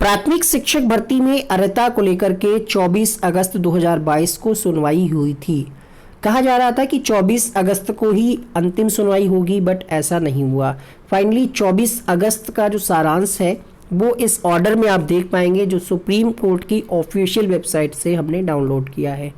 प्राथमिक शिक्षक भर्ती में अर्हता को लेकर के 24 अगस्त 2022 को सुनवाई हुई थी। कहा जा रहा था कि 24 अगस्त को ही अंतिम सुनवाई होगी, बट ऐसा नहीं हुआ। फाइनली 24 अगस्त का जो सारांश है वो इस ऑर्डर में आप देख पाएंगे, जो सुप्रीम कोर्ट की ऑफिशियल वेबसाइट से हमने डाउनलोड किया है।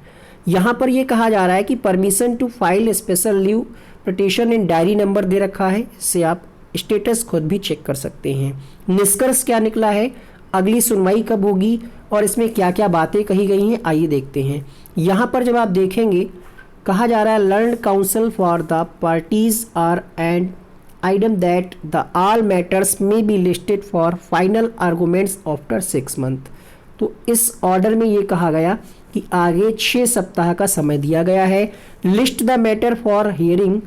यहाँ पर ये कहा जा रहा है कि permission to file special leave petition in diary number दे रखा है, इससे आप स्टेटस खुद भी चेक कर सकते हैं। निष्कर्ष क्या निकला है, अगली सुनवाई कब होगी और इसमें क्या क्या बातें कही गई हैं, आइए देखते हैं। यहाँ पर जब आप देखेंगे, कहा जा रहा है learned counsel for the parties are and item that the all matters में be listed for final arguments after 6 month. तो इस ऑर्डर में ये कहा गया कि आगे 6 सप्ताह का समय दिया गया है। List the matter for hearing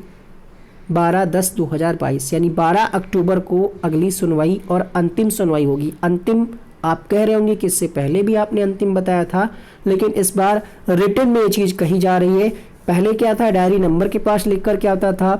12/10/2022, यानी 12 अक्टूबर को अगली सुनवाई और अंतिम सुनवाई होगी। अंतिम आप कह रहे होंगे कि इससे पहले भी आपने अंतिम बताया था, लेकिन इस बार रिटन में ये चीज़ कही जा रही है। पहले क्या था, डायरी नंबर के पास लिख कर क्या होता था,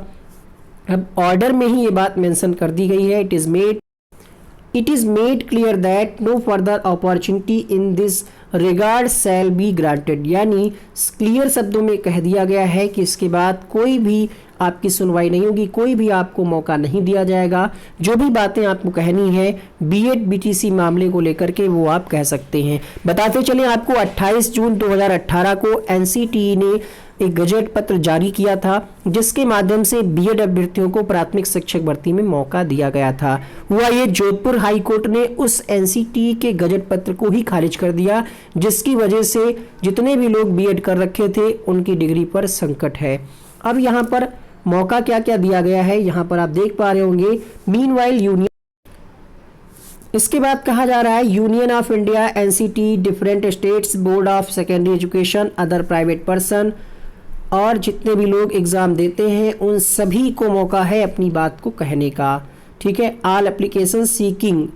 अब ऑर्डर में ही ये बात मेंशन कर दी गई है। It is made clear that no further opportunity in this regard shall be granted, यानी क्लियर शब्दों में कह दिया गया है कि इसके बाद कोई भी आपकी सुनवाई नहीं होगी, कोई भी आपको मौका नहीं दिया जाएगा। जो भी बातें आपको कहनी है बीएड बीटीसी मामले को लेकर के वो आप कह सकते हैं। बताते चले आपको 28 जून 2018 को एनसीटीई ने एक गजट पत्र जारी किया था, जिसके माध्यम से बीएड अभ्यर्थियों को प्राथमिक शिक्षक भर्ती में मौका दिया गया था। हुआ ये, जोधपुर हाई कोर्ट ने उस एनसीटीई के गजट पत्र को ही खारिज कर दिया, जिसकी वजह से जितने भी लोग बीएड कर रखे थे उनकी डिग्री पर संकट है। अब यहाँ पर मौका क्या क्या दिया गया है, यहाँ पर आप देख पा रहे होंगे। मीनवाइल यूनियन, इसके बाद कहा जा रहा है union of India, NCT, different states, board of secondary education, other private person और जितने भी लोग एग्जाम देते हैं उन सभी को मौका है अपनी बात को कहने का। ठीक है, ऑल एप्लीकेशन सीकिंग।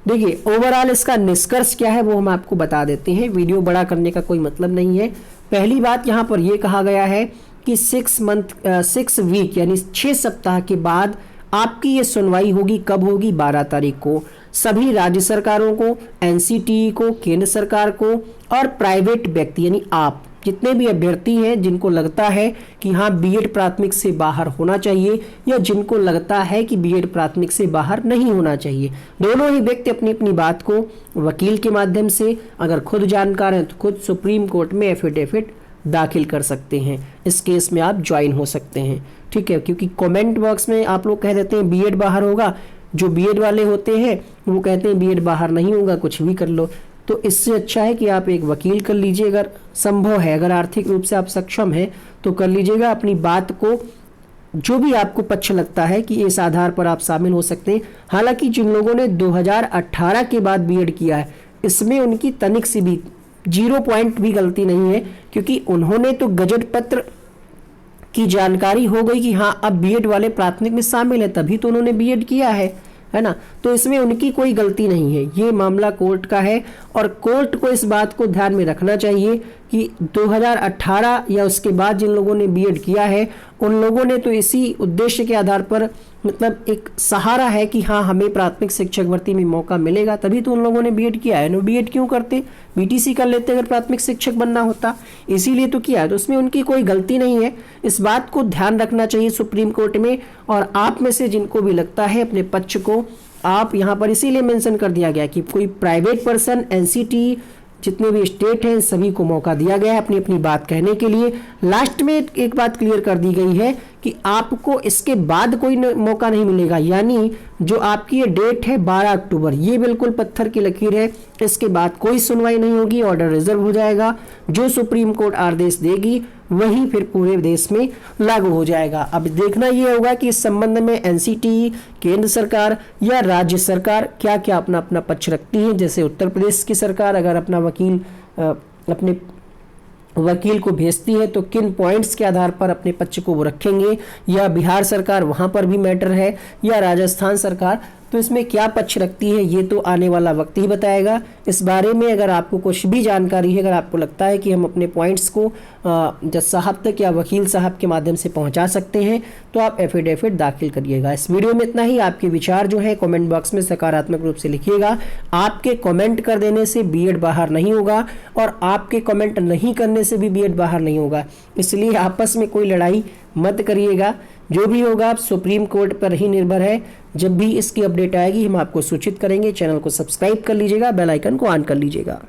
देखिए ओवरऑल इसका निष्कर्ष क्या है वो हम आपको बता देते हैं, वीडियो बड़ा करने का कोई मतलब नहीं है। पहली बात यहाँ पर यह कहा गया है कि 6 वीक यानी 6 सप्ताह के बाद आपकी ये सुनवाई होगी। कब होगी? 12 तारीख को। सभी राज्य सरकारों को, एनसीटीई को, केंद्र सरकार को और प्राइवेट व्यक्ति यानी आप जितने भी अभ्यर्थी हैं जिनको लगता है कि हाँ बीएड प्राथमिक से बाहर होना चाहिए या जिनको लगता है कि बीएड प्राथमिक से बाहर नहीं होना चाहिए, दोनों ही व्यक्ति अपनी अपनी बात को वकील के माध्यम से, अगर खुद जानकार हैं तो खुद सुप्रीम कोर्ट में एफिडेविट दाखिल कर सकते हैं। इस केस में आप ज्वाइन हो सकते हैं। ठीक है, क्योंकि कमेंट बॉक्स में आप लोग कह देते हैं बीएड बाहर होगा, जो बीएड वाले होते हैं वो कहते हैं बीएड बाहर नहीं होगा, कुछ भी कर लो। तो इससे अच्छा है कि आप एक वकील कर लीजिए, अगर संभव है, अगर आर्थिक रूप से आप सक्षम हैं तो कर लीजिएगा। अपनी बात को जो भी आपको पक्ष लगता है कि इस आधार पर आप शामिल हो सकते हैं। हालांकि जिन लोगों ने 2018 के बाद बीएड किया है इसमें उनकी तनिक सी भी 0 पॉइंट भी गलती नहीं है, क्योंकि उन्होंने तो गजट पत्र की जानकारी हो गई कि हाँ अब बीएड वाले प्राथमिक में शामिल है, तभी तो उन्होंने बीएड किया है ना। तो इसमें उनकी कोई गलती नहीं है, ये मामला कोर्ट का है और कोर्ट को इस बात को ध्यान में रखना चाहिए कि 2018 या उसके बाद जिन लोगों ने बीएड किया है उन लोगों ने तो इसी उद्देश्य के आधार पर, मतलब एक सहारा है कि हाँ हमें प्राथमिक शिक्षक भर्ती में मौका मिलेगा, तभी तो उन लोगों ने बीएड किया है। नो बीएड क्यों करते, बीटीसी कर लेते अगर प्राथमिक शिक्षक बनना होता, इसीलिए तो किया है। तो उसमें उनकी कोई गलती नहीं है, इस बात को ध्यान रखना चाहिए सुप्रीम कोर्ट में। और आप में से जिनको भी लगता है अपने पक्ष को, आप यहाँ पर इसीलिए मेंशन कर दिया गया कि कोई प्राइवेट पर्सन, एनसीटी, जितने भी स्टेट हैं सभी को मौका दिया गया है अपनी अपनी बात कहने के लिए। लास्ट में एक बात क्लियर कर दी गई है कि आपको इसके बाद कोई मौका नहीं मिलेगा, यानी जो आपकी ये डेट है 12 अक्टूबर, ये बिल्कुल पत्थर की लकीर है। इसके बाद कोई सुनवाई नहीं होगी, ऑर्डर रिजर्व हो जाएगा। जो सुप्रीम कोर्ट आदेश देगी वही फिर पूरे देश में लागू हो जाएगा। अब देखना ये होगा कि इस संबंध में एनसीटीई, केंद्र सरकार या राज्य सरकार क्या क्या अपना अपना पक्ष रखती है। जैसे उत्तर प्रदेश की सरकार अगर अपना अपने वकील को भेजती है तो किन पॉइंट्स के आधार पर अपने पक्ष को वो रखेंगे, या बिहार सरकार, वहां पर भी मैटर है, या राजस्थान सरकार, तो इसमें क्या पक्ष रखती है ये तो आने वाला वक्त ही बताएगा। इस बारे में अगर आपको कुछ भी जानकारी है, अगर आपको लगता है कि हम अपने पॉइंट्स को जज साहब तक या वकील साहब के माध्यम से पहुंचा सकते हैं, तो आप एफिडेविट दाखिल करिएगा। इस वीडियो में इतना ही। आपके विचार जो है कमेंट बॉक्स में सकारात्मक रूप से लिखिएगा। आपके कमेंट कर देने से बीएड बाहर नहीं होगा और आपके कमेंट नहीं करने से भी बीएड बाहर नहीं होगा, इसलिए आपस में कोई लड़ाई मत करिएगा। जो भी होगा आप सुप्रीम कोर्ट पर ही निर्भर है। जब भी इसकी अपडेट आएगी हम आपको सूचित करेंगे। चैनल को सब्सक्राइब कर लीजिएगा, बेल आइकन को ऑन कर लीजिएगा।